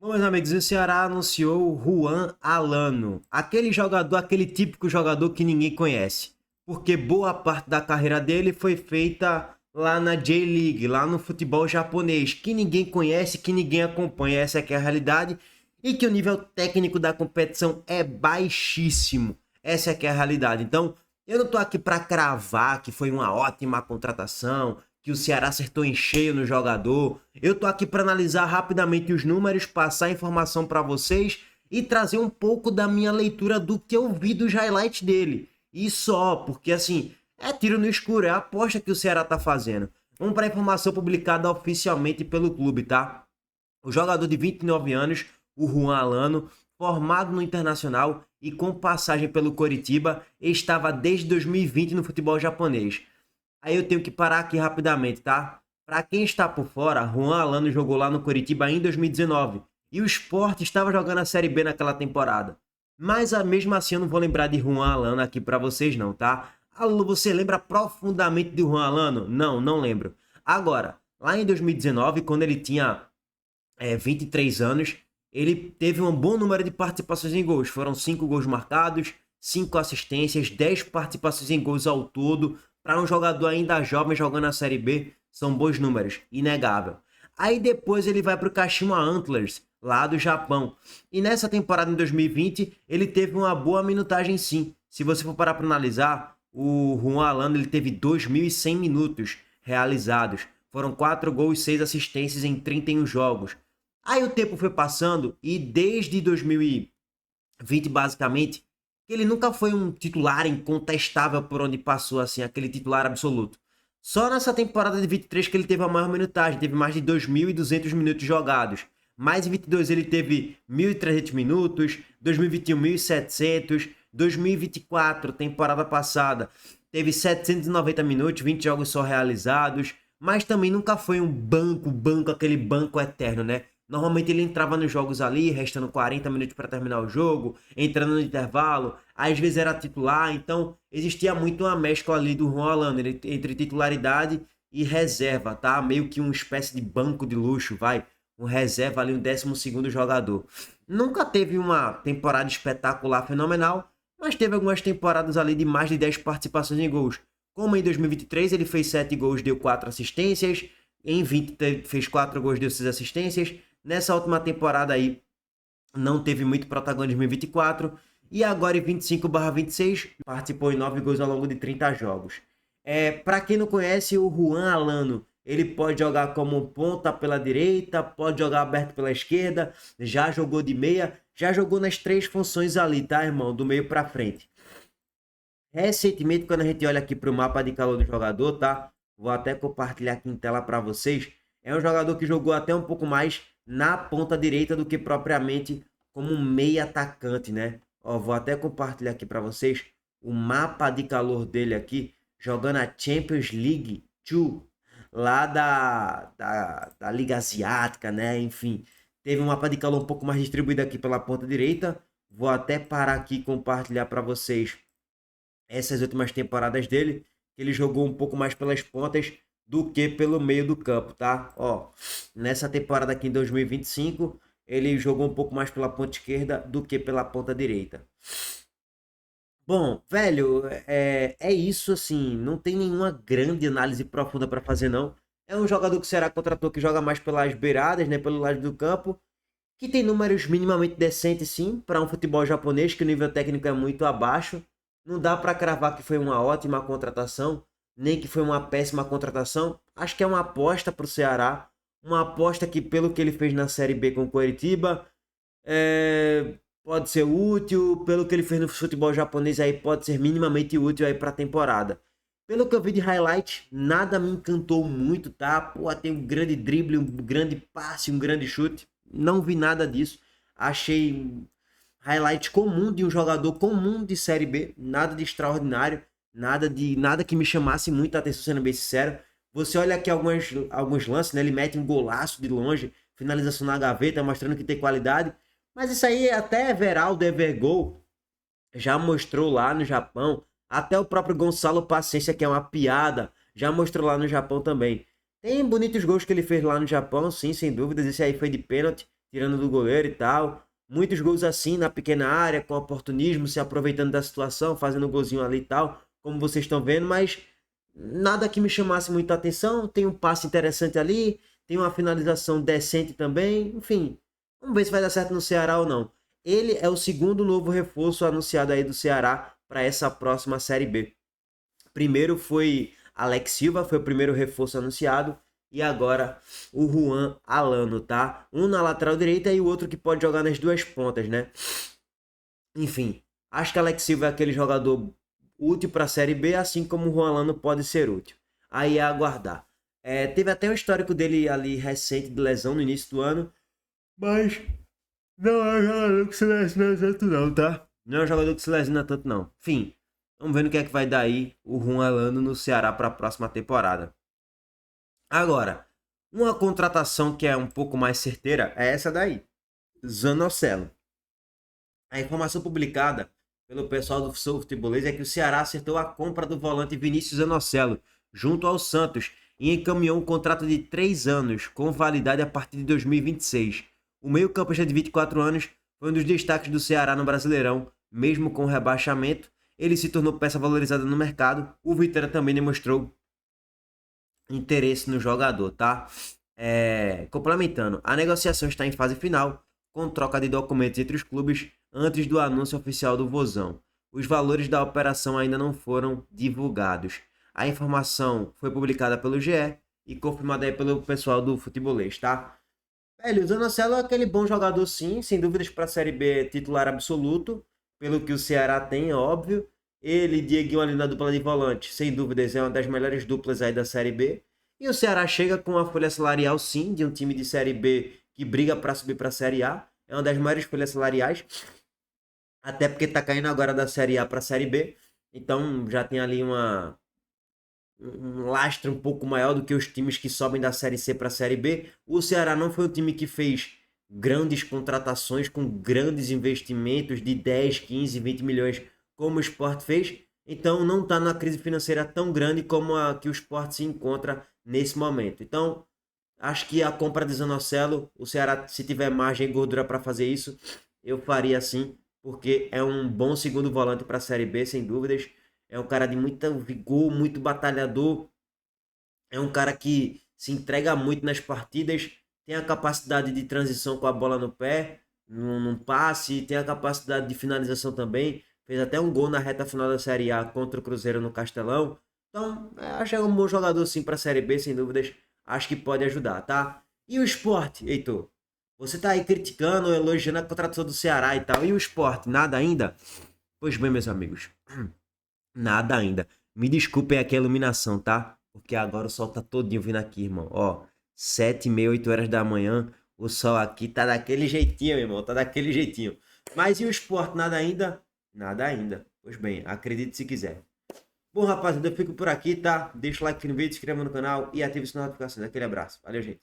Bom, meus amigos, o Ceará anunciou o Juan Alano, aquele jogador, aquele típico jogador que ninguém conhece, porque boa parte da carreira dele foi feita lá na J-League, lá no futebol japonês, que ninguém conhece, que ninguém acompanha, essa é que é a realidade, e que o nível técnico da competição é baixíssimo, essa é que é a realidade. Então, eu não tô aqui para cravar que foi uma ótima contratação, que o Ceará acertou em cheio no jogador. Eu tô aqui para analisar rapidamente os números, passar informação para vocês e trazer um pouco da minha leitura do que eu vi dos highlights dele. E só, porque assim, é tiro no escuro, é a aposta que o Ceará tá fazendo. Vamos para a informação publicada oficialmente pelo clube, tá? O jogador de 29 anos, o Juan Alano, formado no Internacional e com passagem pelo Coritiba, estava desde 2020 no futebol japonês. Aí eu tenho que parar aqui rapidamente, tá? Para quem está por fora, Juan Alano jogou lá no Coritiba em 2019 e o Sport estava jogando a Série B naquela temporada. Mas mesmo assim eu não vou lembrar de Juan Alano aqui para vocês não, tá? Alô, você lembra profundamente de Juan Alano? Não, não lembro. Agora, lá em 2019, quando ele tinha 23 anos, ele teve um bom número de participações em gols. Foram 5 gols marcados, 5 assistências, 10 participações em gols ao todo. Para um jogador ainda jovem jogando na Série B, são bons números, inegável. Aí depois ele vai para o Kashima Antlers, lá do Japão. E nessa temporada em 2020, ele teve uma boa minutagem sim. Se você for parar para analisar, o Juan Alano ele teve 2.100 minutos realizados. Foram 4 gols e 6 assistências em 31 jogos. Aí o tempo foi passando e desde 2020, basicamente, ele nunca foi um titular incontestável por onde passou, assim, aquele titular absoluto. Só nessa temporada de 23 que ele teve a maior minutagem, teve mais de 2.200 minutos jogados. Mais em 22 ele teve 1.300 minutos, 2021 1.700, 2024, temporada passada, teve 790 minutos, 20 jogos só realizados, mas também nunca foi um banco, aquele banco eterno, né? Normalmente ele entrava nos jogos ali, restando 40 minutos para terminar o jogo, entrando no intervalo, às vezes era titular, então existia muito uma mescla ali do Juan Alano entre titularidade e reserva, tá? Meio que uma espécie de banco de luxo, vai, um reserva ali, um 12º jogador. Nunca teve uma temporada espetacular, fenomenal, mas teve algumas temporadas ali de mais de 10 participações em gols. Como em 2023 ele fez 7 gols, deu 4 assistências, em 20 fez 4 gols, deu 6 assistências. Nessa última temporada aí, não teve muito protagonismo em 24. E agora em 25/26, participou em 9 gols ao longo de 30 jogos. Para quem não conhece, o Juan Alano, ele pode jogar como ponta pela direita, pode jogar aberto pela esquerda, já jogou de meia, já jogou nas 3 funções ali, tá, irmão? Do meio para frente. Recentemente, quando a gente olha aqui para o mapa de calor do jogador, tá? Vou até compartilhar aqui em tela para vocês. É um jogador que jogou até um pouco mais na ponta direita do que propriamente como um meia atacante, né? Ó, vou até compartilhar aqui para vocês o mapa de calor dele aqui, jogando a Champions League 2, lá da Liga Asiática, né? Enfim, teve um mapa de calor um pouco mais distribuído aqui pela ponta direita. Vou até parar aqui e compartilhar para vocês essas últimas temporadas dele, ele jogou um pouco mais pelas pontas do que pelo meio do campo, tá? Ó, nessa temporada aqui em 2025, ele jogou um pouco mais pela ponta esquerda do que pela ponta direita. Bom, velho, é isso assim, não tem nenhuma grande análise profunda para fazer não. É um jogador que o Ceará contratou que joga mais pelas beiradas, né, pelo lado do campo, que tem números minimamente decentes sim, para um futebol japonês que o nível técnico é muito abaixo. Não dá para cravar que foi uma ótima contratação, nem que foi uma péssima contratação. Acho que é uma aposta para o Ceará, uma aposta que pelo que ele fez na Série B com o Coritiba, pode ser útil, pelo que ele fez no futebol japonês aí pode ser minimamente útil aí para a temporada. Pelo que eu vi de highlight, nada me encantou muito, tá? Pô, tem um grande drible, um grande passe, um grande chute. Não vi nada disso. Achei highlight comum de um jogador comum de Série B, nada de extraordinário, nada que me chamasse muita atenção, sendo bem sincero. Você olha aqui alguns lances, né? Ele mete um golaço de longe, finalização na gaveta, mostrando que tem qualidade. Mas isso aí até Everaldo Evergol já mostrou lá no Japão. Até o próprio Gonçalo Paciência, que é uma piada, já mostrou lá no Japão também. Tem bonitos gols que ele fez lá no Japão, sim, sem dúvidas. Esse aí foi de pênalti. tirando do goleiro e tal. Muitos gols assim na pequena área, com oportunismo, se aproveitando da situação, fazendo um golzinho ali e tal, como vocês estão vendo, mas nada que me chamasse muita atenção. Tem um passe interessante ali, tem uma finalização decente também, enfim. Vamos ver se vai dar certo no Ceará ou não. Ele é o segundo novo reforço anunciado aí do Ceará para essa próxima Série B. Primeiro foi Alex Silva, foi o primeiro reforço anunciado. E agora o Juan Alano, tá? Um na lateral direita e o outro que pode jogar nas duas pontas, né? Enfim, acho que Alex Silva é aquele jogador útil para a Série B, assim como o Juan Alano pode ser útil. Aí é aguardar. Teve até um histórico dele ali recente de lesão no início do ano, mas não é um jogador que se lesiona tanto não, tá? Não é um jogador que se lesiona tanto não. Enfim, vamos ver no que é que vai dar aí o Juan Alano no Ceará para a próxima temporada. Agora, uma contratação que é um pouco mais certeira é essa daí, Zanocelo. A informação publicada pelo pessoal do Sou Futebolês é que o Ceará acertou a compra do volante Vinícius Zanocelo junto ao Santos e encaminhou um contrato de 3 anos com validade a partir de 2026. O meio-campista de 24 anos foi um dos destaques do Ceará no Brasileirão, mesmo com o rebaixamento. Ele se tornou peça valorizada no mercado. O Vitória também demonstrou interesse no jogador, tá? Complementando, a negociação está em fase final, com troca de documentos entre os clubes antes do anúncio oficial do Vozão. Os valores da operação ainda não foram divulgados. A informação foi publicada pelo GE e confirmada aí pelo pessoal do Futebolês, tá? Velho, o Zanocelo é aquele bom jogador sim, sem dúvidas para a Série B titular absoluto, pelo que o Ceará tem, é óbvio. Ele e Dieguinho ali na dupla de volante, sem dúvidas, é uma das melhores duplas aí da Série B. E o Ceará chega com uma folha salarial, sim, de um time de Série B que briga para subir para a Série A. É uma das maiores folhas salariais. Até porque tá caindo agora da Série A para a Série B. Então já tem ali um lastro um pouco maior do que os times que sobem da Série C para a Série B. O Ceará não foi o time que fez grandes contratações com grandes investimentos de 10, 15, 20 milhões como o Sport fez. Então não está numa crise financeira tão grande como a que o Sport se encontra nesse momento. Então acho que a compra de Zanocelo, o Ceará, se tiver margem e gordura para fazer isso, eu faria sim, porque é um bom segundo volante para a Série B, sem dúvidas. É um cara de muito vigor, muito batalhador. É um cara que se entrega muito nas partidas, tem a capacidade de transição com a bola no pé, num passe, tem a capacidade de finalização também. Fez até um gol na reta final da Série A contra o Cruzeiro no Castelão. Então, acho que é um bom jogador sim para a Série B, sem dúvidas. Acho que pode ajudar, tá? E o Sport, Heitor? Você tá aí criticando, elogiando a contratação do Ceará e tal. E o Sport, nada ainda? Pois bem, meus amigos. Nada ainda. Me desculpem aqui a iluminação, tá? Porque agora o sol tá todinho vindo aqui, irmão. Ó, 7h30, 8 horas da manhã. O sol aqui tá daquele jeitinho, meu irmão. Tá daquele jeitinho. Mas e o Sport, nada ainda? Nada ainda. Pois bem, acredite se quiser. Bom, rapaziada, eu fico por aqui, tá? Deixa o like no vídeo, se inscreva no canal e ative o sininho de notificações. Aquele abraço. Valeu, gente.